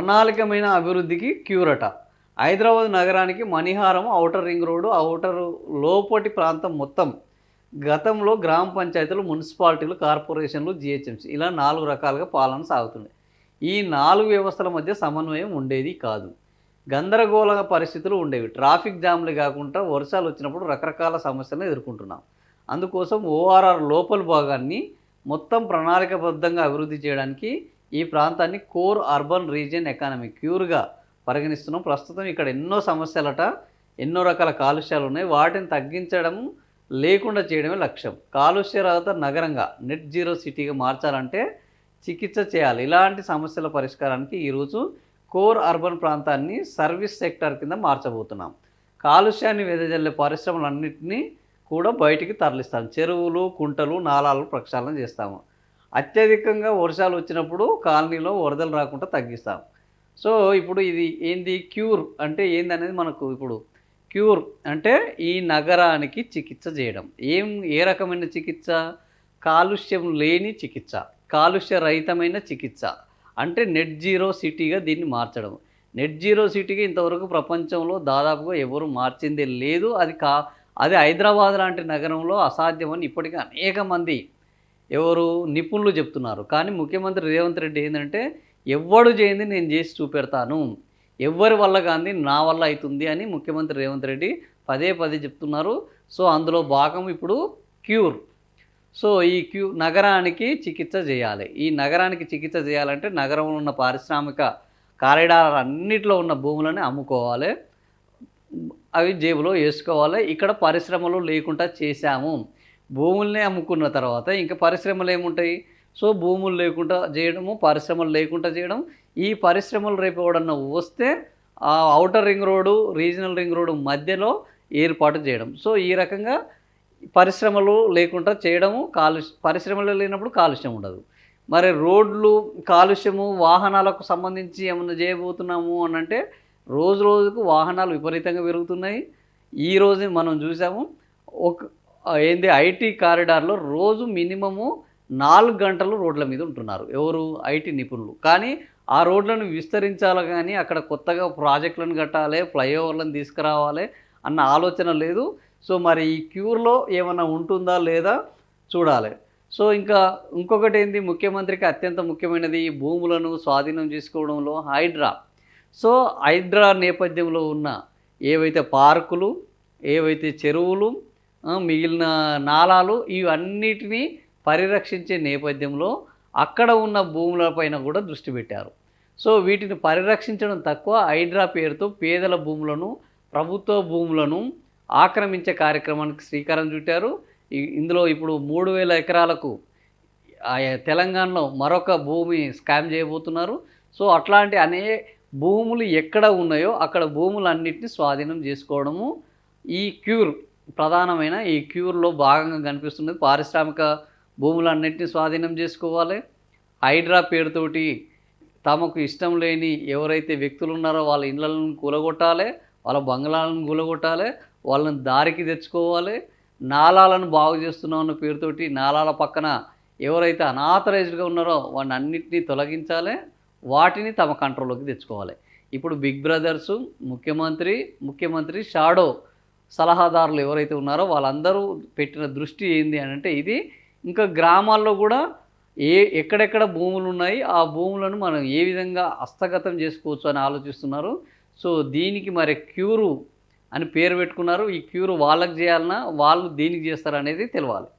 ప్రణాళికమైన అభివృద్ధికి క్యూరట. హైదరాబాద్ నగరానికి మణిహారం, outer ring road, outer లోపటి ప్రాంతం మొత్తం గతంలో గ్రామ పంచాయతీలు, మున్సిపాలిటీలు, కార్పొరేషన్లు, జిహెచ్ఎంసీ ఇలా 4 రకాలుగా పాలన సాగుతుంది. ఈ 4 వ్యవస్థల మధ్య సమన్వయం ఉండేది కాదు. గందరగోళ పరిస్థితులు ఉండేవి. ట్రాఫిక్ జామ్లు కాకుండా వర్షాలు వచ్చినప్పుడు రకరకాల సమస్యలను ఎదుర్కొంటున్నాం. అందుకోసం ఓఆర్ఆర్ లోపలి భాగాన్ని మొత్తం ప్రణాళికాబద్ధంగా అభివృద్ధి చేయడానికి ఈ ప్రాంతాన్ని కోర్ అర్బన్ రీజియన్ ఎకానమీ క్యూర్గా పరిగణిస్తున్నాం. ప్రస్తుతం ఇక్కడ ఎన్నో సమస్యలట, ఎన్నో రకాల కాలుష్యాలు ఉన్నాయి. వాటిని తగ్గించడం లేకుండా చేయడమే లక్ష్యం. కాలుష్య రహిత నగరంగా నెట్ జీరో సిటీగా మార్చాలంటే చికిత్స చేయాలి. ఇలాంటి సమస్యల పరిష్కారానికి ఈరోజు కోర్ అర్బన్ ప్రాంతాన్ని సర్వీస్ సెక్టర్ కింద మార్చబోతున్నాం. కాలుష్యాన్ని వెదజల్లే పరిశ్రమలన్నింటినీ కూడా బయటికి తరలిస్తాం. చెరువులు, కుంటలు, నాలాలు ప్రక్షాళన చేస్తాము. అత్యధికంగా వర్షాలు వచ్చినప్పుడు కాలనీలో వరదలు రాకుండా తగ్గిస్తాం. సో ఇప్పుడు ఇది ఏంది, క్యూర్ అంటే ఏందనేది మనకు ఇప్పుడు క్యూర్ అంటే ఈ నగరానికి చికిత్స చేయడం. ఏ రకమైన చికిత్స? కాలుష్యం లేని చికిత్స, కాలుష్య రహితమైన చికిత్స అంటే నెట్ జీరో సిటీగా దీన్ని మార్చడం. నెట్ జీరో సిటీగా ఇంతవరకు ప్రపంచంలో దాదాపుగా ఎవరు మార్చిందే లేదు. అది హైదరాబాద్ లాంటి నగరంలో అసాధ్యమని ఇప్పటికీ అనేక మంది నిపుణులు చెప్తున్నారు. కానీ ముఖ్యమంత్రి రేవంత్ రెడ్డి ఏంటంటే ఎవ్వడు చేయంది నేను చేసి చూపెడతాను, ఎవ్వరి వల్ల కానీ నా వల్ల అవుతుంది అని ముఖ్యమంత్రి రేవంత్ రెడ్డి పదే పదే చెప్తున్నారు. సో అందులో భాగం ఇప్పుడు క్యూర్. సో ఈ నగరానికి చికిత్స చేయాలి. ఈ నగరానికి చికిత్స చేయాలంటే నగరంలో ఉన్న పారిశ్రామిక కారిడార్ అన్నిట్లో ఉన్న భూములని అమ్ముకోవాలి, అవి జేబులో వేసుకోవాలి. ఇక్కడ పరిశ్రమలు లేకుండా చేశాము. భూముల్ని అమ్ముకున్న తర్వాత ఇంకా పరిశ్రమలు ఏముంటాయి? సో భూములు లేకుండా చేయడము, పరిశ్రమలు లేకుండా చేయడం. ఈ పరిశ్రమలు రేపు ఎవడన్నా వస్తే ఆ outer ring road, regional ring road మధ్యలో ఏర్పాటు చేయడం. సో ఈ రకంగా పరిశ్రమలు లేకుండా చేయడము. పరిశ్రమలు లేనప్పుడు కాలుష్యం ఉండదు. మరి రోడ్లు కాలుష్యము, వాహనాలకు సంబంధించి ఏమన్నా చేయబోతున్నాము అని అంటే రోజు రోజుకు వాహనాలు విపరీతంగా పెరుగుతున్నాయి. ఈరోజు మనం చూసాము ఐటీ కారిడార్లో రోజు మినిమము 4 గంటలు రోడ్ల మీద ఉంటున్నారు ఐటీ నిపుణులు. కానీ ఆ రోడ్లను విస్తరించాలి, కానీ అక్కడ కొత్తగా ప్రాజెక్టులను కట్టాలి, ఫ్లైఓవర్లను తీసుకురావాలి అన్న ఆలోచన లేదు. సో మరి ఈ క్యూర్లో ఏమైనా ఉంటుందా లేదా చూడాలి. సో ఇంకొకటి ఏంది, ముఖ్యమంత్రికి అత్యంత ముఖ్యమైనది భూములను స్వాధీనం చేసుకోవడంలో హైడ్రా. సో హైడ్రా నేపథ్యంలో ఉన్న ఏవైతే పార్కులు, ఏవైతే చెరువులు, మిగిలిన నాలాలు ఇవన్నిటినీ పరిరక్షించే నేపథ్యంలో అక్కడ ఉన్న భూములపైన కూడా దృష్టి పెట్టారు. సో వీటిని పరిరక్షించడం తక్కువ, హైడ్రా పేరుతో పేదల భూములను, ప్రభుత్వ భూములను ఆక్రమించే కార్యక్రమానికి శ్రీకారం చుట్టారు. ఇందులో ఇప్పుడు 3000 ఎకరాలకు తెలంగాణలో మరొక భూమి స్కామ్ చేయబోతున్నారు. సో అట్లాంటి భూములు ఎక్కడ ఉన్నాయో అక్కడ భూములన్నింటినీ స్వాధీనం చేసుకోవడము ఈ ప్రధానమైన ఈ క్యూర్లో భాగంగా కనిపిస్తున్నది. పారిశ్రామిక భూములన్నింటినీ స్వాధీనం చేసుకోవాలి. హైడ్రా పేరుతోటి తమకు ఇష్టం లేని ఎవరైతే వ్యక్తులు ఉన్నారో వాళ్ళ ఇళ్లను కూలగొట్టాలి, వాళ్ళ బంగ్లాలను కూలగొట్టాలి, వాళ్ళని దారికి తెచ్చుకోవాలి. నాలాలను బాగు చేస్తున్నామన్న పేరుతోటి నాలాల పక్కన ఎవరైతే అనాథరైజ్డ్గా ఉన్నారో వాడిని అన్నింటినీ తొలగించాలి, వాటిని తమ కంట్రోల్లోకి తెచ్చుకోవాలి. ఇప్పుడు బిగ్ బ్రదర్సు, ముఖ్యమంత్రి షాడో సలహాదారులు ఎవరైతే ఉన్నారో వాళ్ళందరూ పెట్టిన దృష్టి ఏంది అని అంటే ఇది ఇంకా గ్రామాల్లో కూడా ఎక్కడెక్కడ భూములు ఉన్నాయి ఆ భూములను మనం ఏ విధంగా హస్తగతం చేసుకోవచ్చు అని ఆలోచిస్తున్నారు. సో దీనికి మరి క్యూరు అని పేరు పెట్టుకున్నారు. ఈ క్యూరు వాళ్ళకి చేయాలన్నా వాళ్ళు దీనికి చేస్తారనేది తెలవాలి.